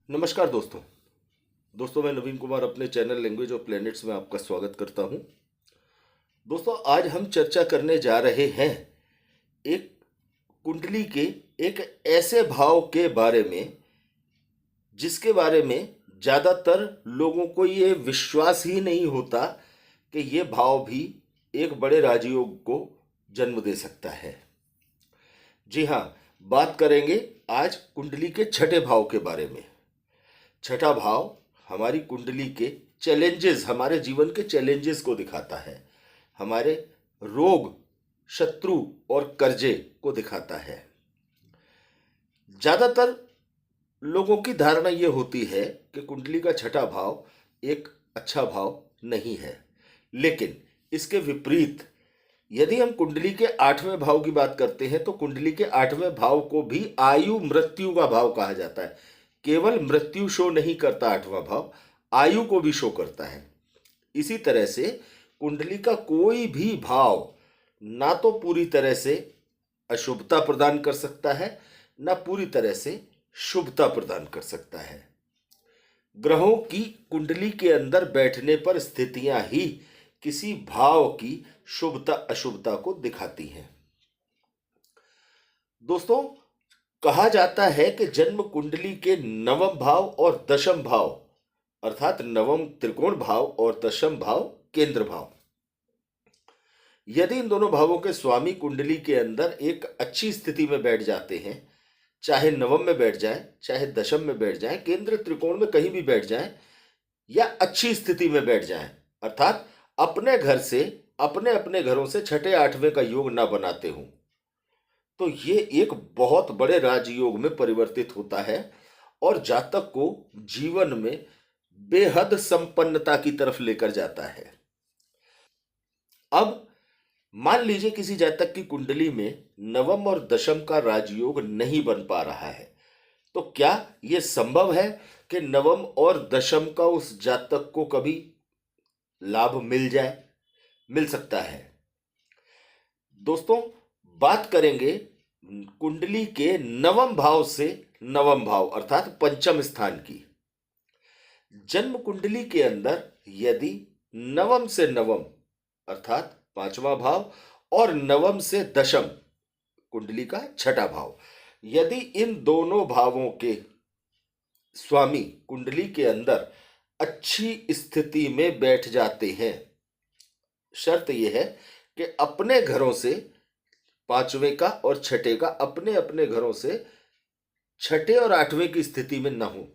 नमस्कार दोस्तों। मैं नवीन कुमार अपने चैनल लैंग्वेज ऑफ प्लैनेट्स में आपका स्वागत करता हूं। दोस्तों, आज हम चर्चा करने जा रहे हैं एक कुंडली के एक ऐसे भाव के बारे में जिसके बारे में ज़्यादातर लोगों को ये विश्वास ही नहीं होता कि ये भाव भी एक बड़े राजयोग को जन्म दे सकता है। जी हाँ, बात करेंगे आज कुंडली के छठे भाव के बारे में। छठा भाव हमारी कुंडली के चैलेंजेस, हमारे जीवन के चैलेंजेस को दिखाता है, हमारे रोग, शत्रु और कर्जे को दिखाता है। ज़्यादातर लोगों की धारणा ये होती है कि कुंडली का छठा भाव एक अच्छा भाव नहीं है, लेकिन इसके विपरीत यदि हम कुंडली के आठवें भाव की बात करते हैं तो कुंडली के आठवें भाव को भी आयु मृत्यु का भाव कहा जाता है। केवल मृत्यु शो नहीं करता आठवां भाव, आयु को भी शो करता है। इसी तरह से कुंडली का कोई भी भाव ना तो पूरी तरह से अशुभता प्रदान कर सकता है, ना पूरी तरह से शुभता प्रदान कर सकता है। ग्रहों की कुंडली के अंदर बैठने पर स्थितियां ही किसी भाव की शुभता अशुभता को दिखाती हैं। दोस्तों, कहा जाता है कि जन्म कुंडली के नवम भाव और दशम भाव, अर्थात नवम त्रिकोण भाव और दशम भाव केंद्र भाव, यदि इन दोनों भावों के स्वामी कुंडली के अंदर एक अच्छी स्थिति में बैठ जाते हैं, चाहे नवम में बैठ जाए, चाहे दशम में बैठ जाए, केंद्र त्रिकोण में कहीं भी बैठ जाए या अच्छी स्थिति में बैठ जाए, अर्थात अपने घर से, अपने अपने घरों से छठे आठवें का योग ना बनाते हों, तो ये एक बहुत बड़े राजयोग में परिवर्तित होता है और जातक को जीवन में बेहद संपन्नता की तरफ लेकर जाता है। अब मान लीजिए किसी जातक की कुंडली में नवम और दशम का राजयोग नहीं बन पा रहा है, तो क्या यह संभव है कि नवम और दशम का उस जातक को कभी लाभ मिल जाए? मिल सकता है। दोस्तों, बात करेंगे कुंडली के नवम भाव से नवम भाव अर्थात पंचम स्थान की। जन्म कुंडली के अंदर यदि नवम से नवम अर्थात पांचवा भाव और नवम से दशम कुंडली का छठा भाव, यदि इन दोनों भावों के स्वामी कुंडली के अंदर अच्छी स्थिति में बैठ जाते हैं, शर्त यह है कि अपने घरों से पांचवें का और छठे का अपने अपने घरों से छठे और आठवें की स्थिति में न हो।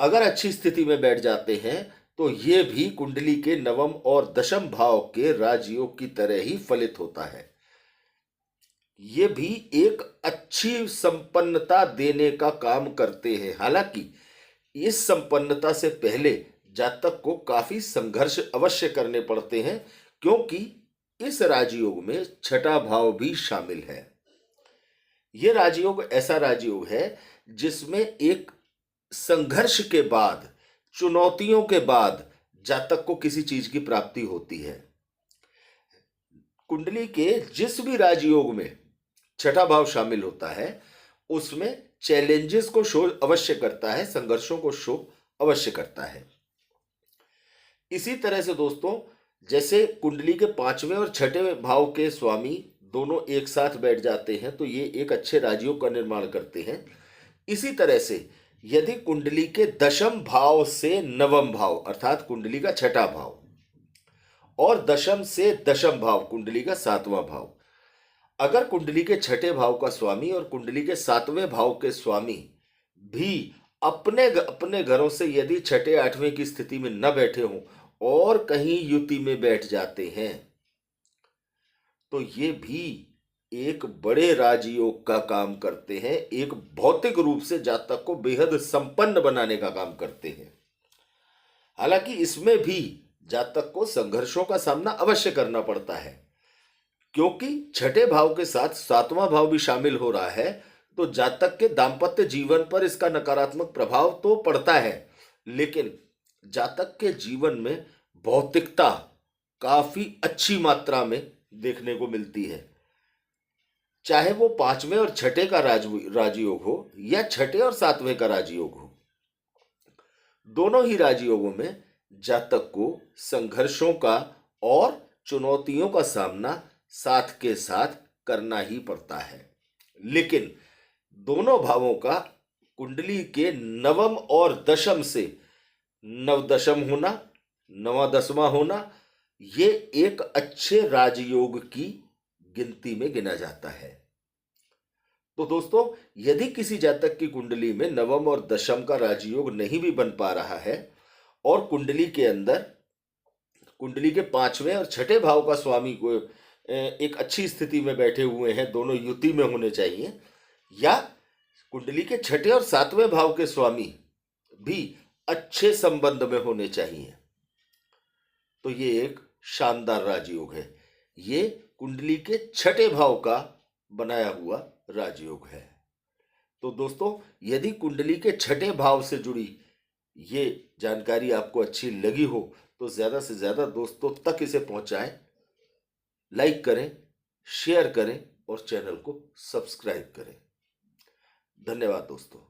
अगर अच्छी स्थिति में बैठ जाते हैं तो ये भी कुंडली के नवम और दशम भाव के राजयोग की तरह ही फलित होता है। ये भी एक अच्छी संपन्नता देने का काम करते हैं। हालांकि इस संपन्नता से पहले जातक को काफी संघर्ष अवश्य करने पड़ते हैं, क्योंकि इस राजयोग में छठा भाव भी शामिल है। यह राजयोग ऐसा राजयोग है जिसमें एक संघर्ष के बाद, चुनौतियों के बाद जातक को किसी चीज की प्राप्ति होती है। कुंडली के जिस भी राजयोग में छठा भाव शामिल होता है उसमें चैलेंजेस को शो अवश्य करता है, संघर्षों को शो अवश्य करता है। इसी तरह से दोस्तों, जैसे कुंडली के पांचवें और छठे भाव के स्वामी दोनों एक साथ बैठ जाते हैं तो ये एक अच्छे राजयोग का निर्माण करते हैं। इसी तरह से यदि कुंडली के दशम भाव से नवम भाव अर्थात कुंडली का छठा भाव और दशम से दशम भाव कुंडली का सातवां भाव, अगर कुंडली के छठे भाव का स्वामी और कुंडली के सातवें भाव के स्वामी भी अपने अपने घरों से यदि छठे आठवें की स्थिति में न बैठे हों और कहीं युति में बैठ जाते हैं, तो ये भी एक बड़े राजयोग का काम करते हैं, एक भौतिक रूप से जातक को बेहद संपन्न बनाने का काम करते हैं। हालांकि इसमें भी जातक को संघर्षों का सामना अवश्य करना पड़ता है, क्योंकि छठे भाव के साथ सातवां भाव भी शामिल हो रहा है, तो जातक के दांपत्य जीवन पर इसका नकारात्मक प्रभाव तो पड़ता है, लेकिन जातक के जीवन में भौतिकता काफी अच्छी मात्रा में देखने को मिलती है। चाहे वो पांचवें और छठे का राजयोग हो या छठे और सातवें का राजयोग हो, दोनों ही राजयोगों में जातक को संघर्षों का और चुनौतियों का सामना साथ के साथ करना ही पड़ता है। लेकिन दोनों भावों का कुंडली के नवम और दशम से, नवदशम होना, नवा दसवां होना, ये एक अच्छे राजयोग की गिनती में गिना जाता है। तो दोस्तों, यदि किसी जातक की कुंडली में नवम और दशम का राजयोग नहीं भी बन पा रहा है और कुंडली के अंदर कुंडली के पांचवें और छठे भाव का स्वामी को एक अच्छी स्थिति में बैठे हुए हैं, दोनों युति में होने चाहिए, या कुंडली के छठे और सातवें भाव के स्वामी भी अच्छे संबंध में होने चाहिए, तो ये एक शानदार राजयोग है। ये कुंडली के छठे भाव का बनाया हुआ राजयोग है। तो दोस्तों, यदि कुंडली के छठे भाव से जुड़ी ये जानकारी आपको अच्छी लगी हो तो ज़्यादा से ज़्यादा दोस्तों तक इसे पहुंचाएं, लाइक करें, शेयर करें और चैनल को सब्सक्राइब करें। धन्यवाद दोस्तों।